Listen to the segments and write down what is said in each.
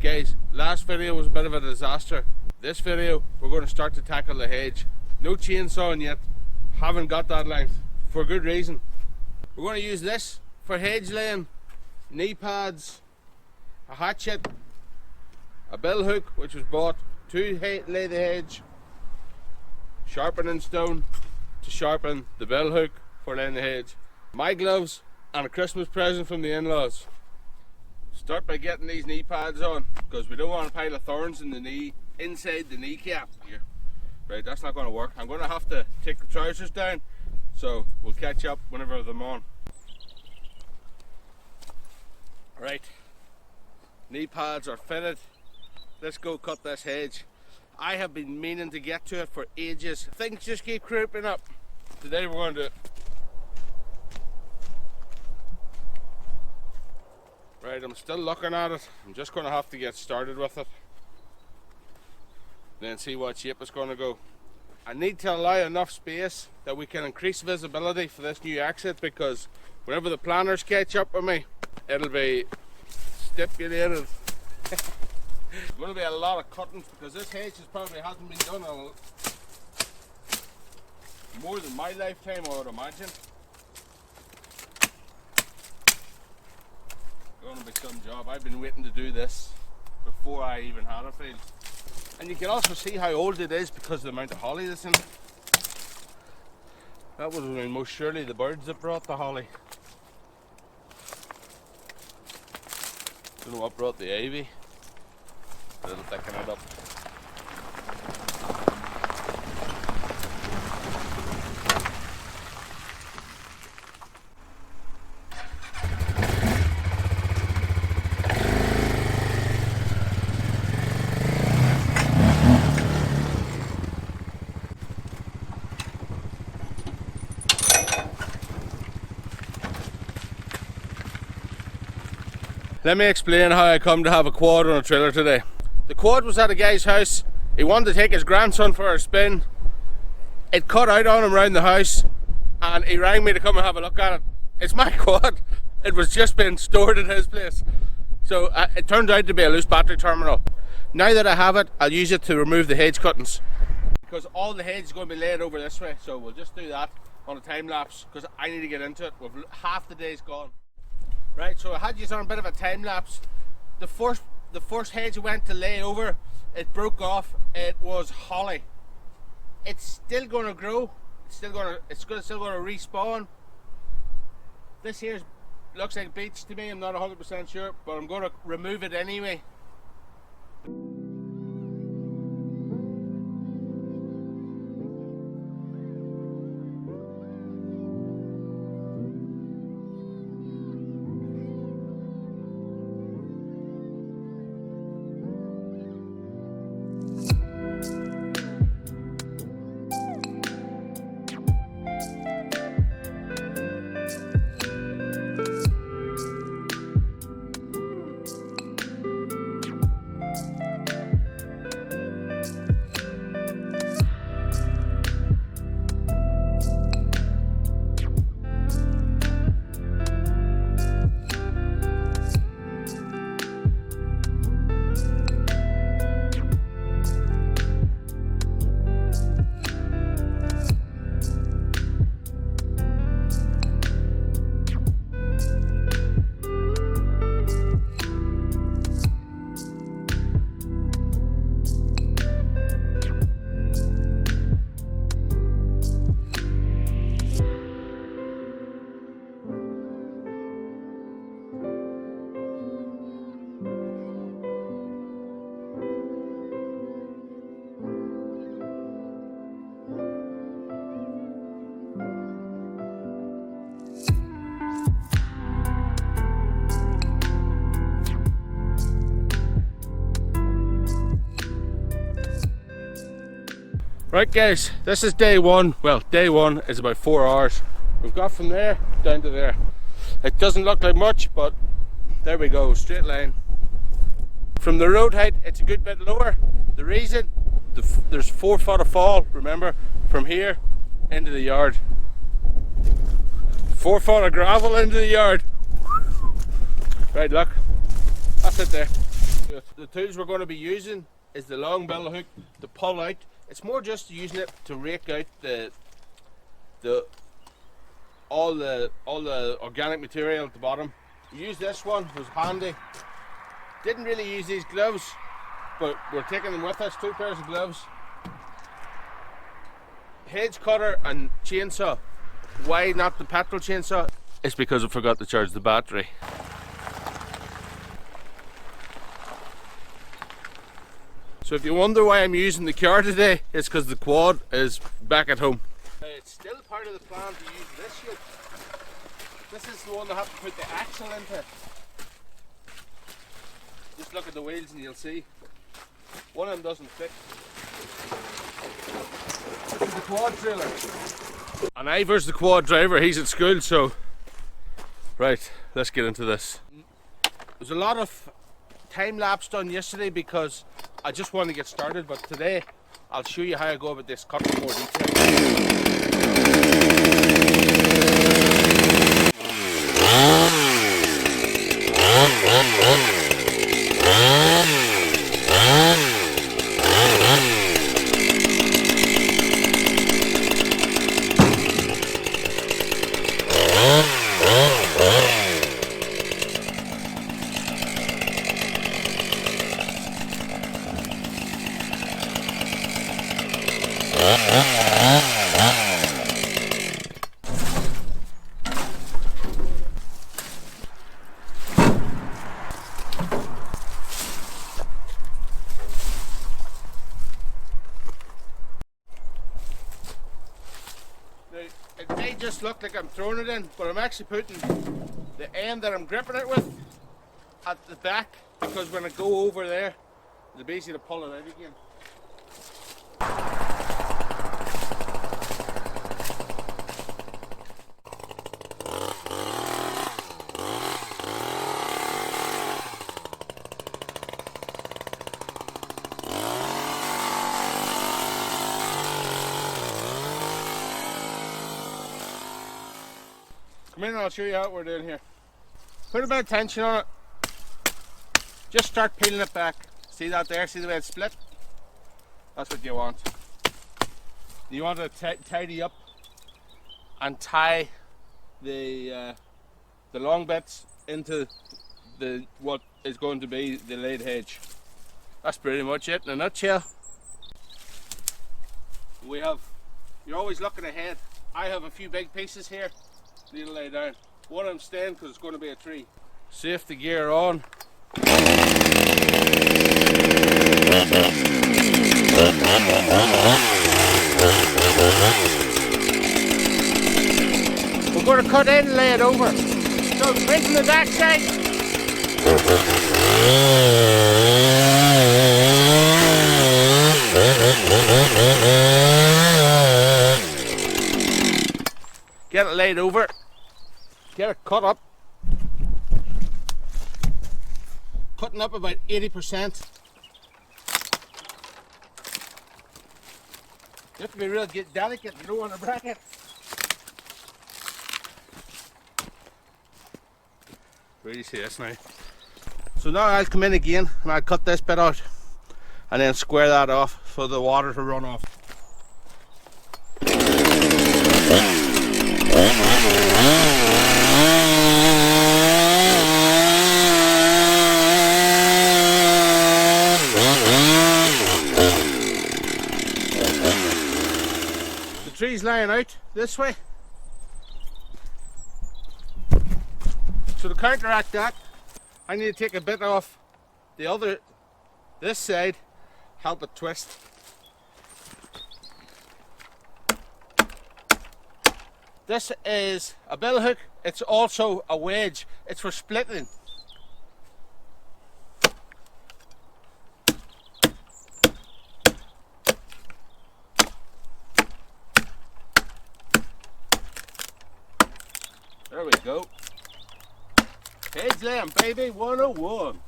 Guys, last video was a bit of a disaster. This video, we're going to start to tackle the hedge. No chainsawing yet. Haven't got that length. For good reason. We're going to use this for hedge laying, knee pads, a hatchet, a bill hook which was bought to lay the hedge, sharpening stone to sharpen the bill hook for laying the hedge, my gloves, and a Christmas present from the in-laws. Start by getting these knee pads on, because we don't want a pile of thorns in the knee, inside the kneecap here. Right, that's not going to work. I'm going to have to take the trousers down, so we'll catch up whenever they're on. Right, knee pads are fitted. Let's go cut this hedge. I have been meaning to get to it for ages. Things just keep creeping up. Today we're going to do it. Right, I'm still looking at it. I'm just going to have to get started with it. Then see what shape it's going to go. I need to allow enough space that we can increase visibility for this new exit, because whenever the planners catch up with me, it'll be stipulated. There's going to be a lot of cuttings, because this hedge probably hasn't been done in more than my lifetime, I would imagine. Going to be some job. I've been waiting to do this before I even had a field. And you can also see how old it is because of the amount of holly that's in it. That would have been most surely the birds that brought the holly. Don't know what brought the ivy. It'll thicken it up. Let me explain how I come to have a quad on a trailer today. The quad was at a guy's house. He wanted to take his grandson for a spin. It cut out on him around the house, and he rang me to come and have a look at it. It's my quad. It was just being stored at his place. So it turned out to be a loose battery terminal. Now that I have it, I'll use it to remove the hedge cuttings, because all the hedge is going to be laid over this way. So we'll just do that on a time lapse, because I need to get into it. Half the day's gone. Right, so I had you on a bit of a time lapse. The first hedge I went to lay over, it broke off. It was holly. It's still going to grow. It's still going to respawn. This here looks like beech to me. I'm not 100% sure, but I'm going to remove it anyway. Right guys, this is day one. Well, day one is about 4 hours. We've got from there down to there. It doesn't look like much, but there we go, straight line. From the road height, it's a good bit lower. The reason, there's 4 foot of fall, remember, from here into the yard. 4 foot of gravel into the yard. Right, look, that's it there. The tools we're going to be using is the long billet hook to pull out. It's more just using it to rake out all the organic material at the bottom. We used this one, it was handy. Didn't really use these gloves, but we're taking them with us, 2 pairs of gloves. Hedge cutter and chainsaw. Why not the petrol chainsaw? It's because I forgot to charge the battery. So if you wonder why I'm using the car today, it's because the quad is back at home. It's still part of the plan to use this yoke. This is the one I have to put the axle into. Just look at the wheels and you'll see. One of them doesn't fit. This is the quad trailer. And Ivor's the quad driver, he's at school, so... Right, let's get into this. There's a lot of time lapse done yesterday because I just wanted to get started, but today I'll show you how I go about this cut in more detail. It may just look like I'm throwing it in, but I'm actually putting the end that I'm gripping it with at the back, because when I go over there, it'll be easy to pull it out again. Come in and I'll show you what we're doing here. Put a bit of tension on it. Just start peeling it back. See that there? See the way it's split? That's what you want. You want to tidy up and tie the long bits into what is going to be the laid hedge. That's pretty much it in a nutshell. You're always looking ahead. I have a few big pieces here. Need to lay down. One of them staying because it's going to be a tree. Safety gear on. We're going to cut in and lay it over. So right from the back side. Get it laid over, get it cut up, cutting up about 80%. You have to be real delicate, you don't want to break it. Really see this now. So now I'll come in again and I'll cut this bit out and then square that off for the water to run off. The tree's lying out this way. So to counteract that, I need to take a bit off this side, help it twist. This is a billet hook, it's also a wedge, it's for splitting. There we go. Hedge lamb, baby, 101.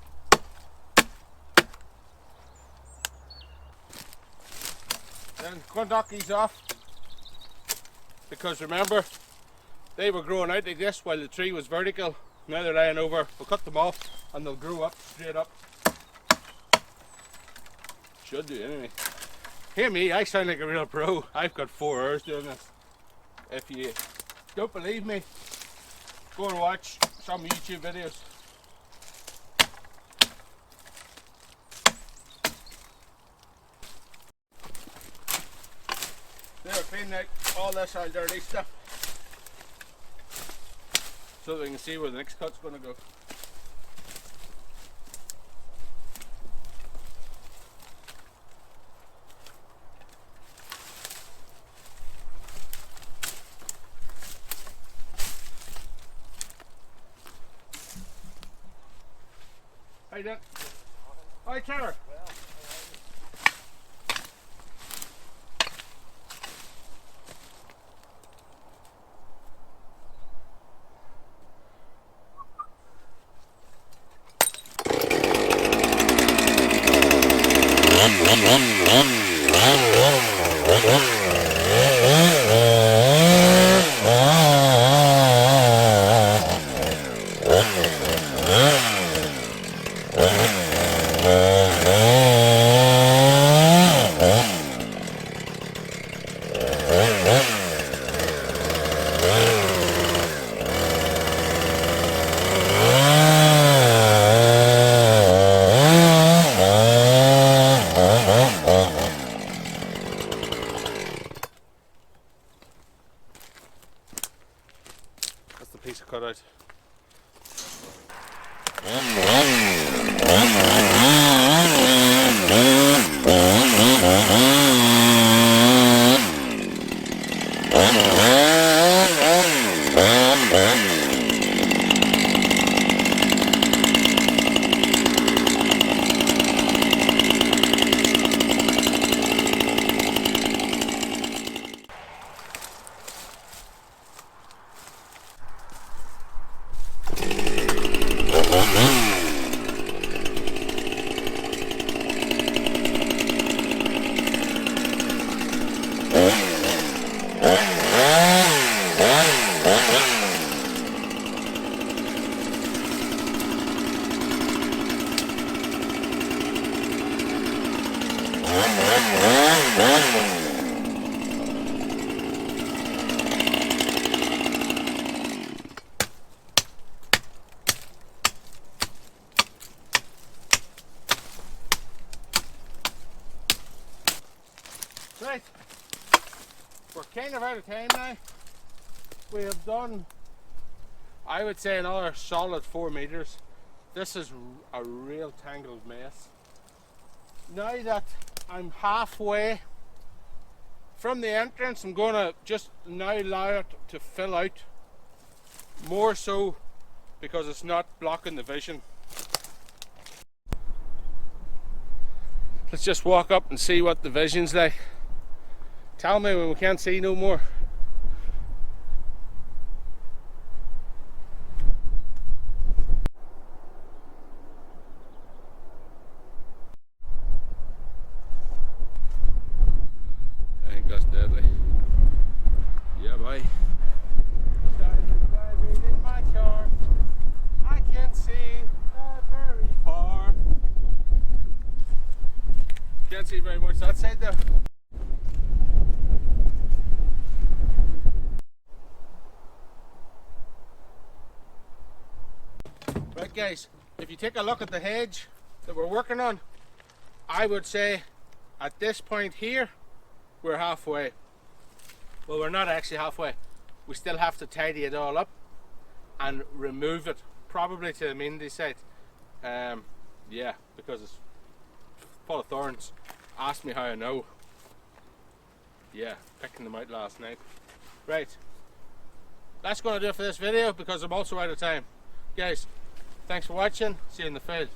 Then go and knock these off. Because remember, they were growing out like this while the tree was vertical. Now they're lying over. We'll cut them off and they'll grow up straight up. Should do anyway. Hear me, I sound like a real pro. I've got 4 hours doing this. If you don't believe me, go and watch some YouTube videos. They're cleaning out all this all dirty stuff so that we can see where the next cut's going to go. How you doing? Hi Trevor. That's the piece of cut out. Right, we're kind of out of time now. We have done, I would say, another solid 4 meters. This is a real tangled mess. Now that I'm halfway from the entrance, I'm going to just now allow it to fill out more so because it's not blocking the vision. Let's just walk up and see what the vision's like. Tell me when we can't see no more. I think that's deadly. Yeah, bye. In my car, I can see very far. Can't see very much that side though. Right guys, if you take a look at the hedge that we're working on, I would say at this point here, we're halfway. Well, we're not actually halfway. We still have to tidy it all up and remove it, probably to the Mindy side. Yeah, because it's full of thorns. Ask me how I know. Yeah, picking them out last night. Right, that's going to do it for this video because I'm also out of time. Guys, thanks for watching. See you in the field.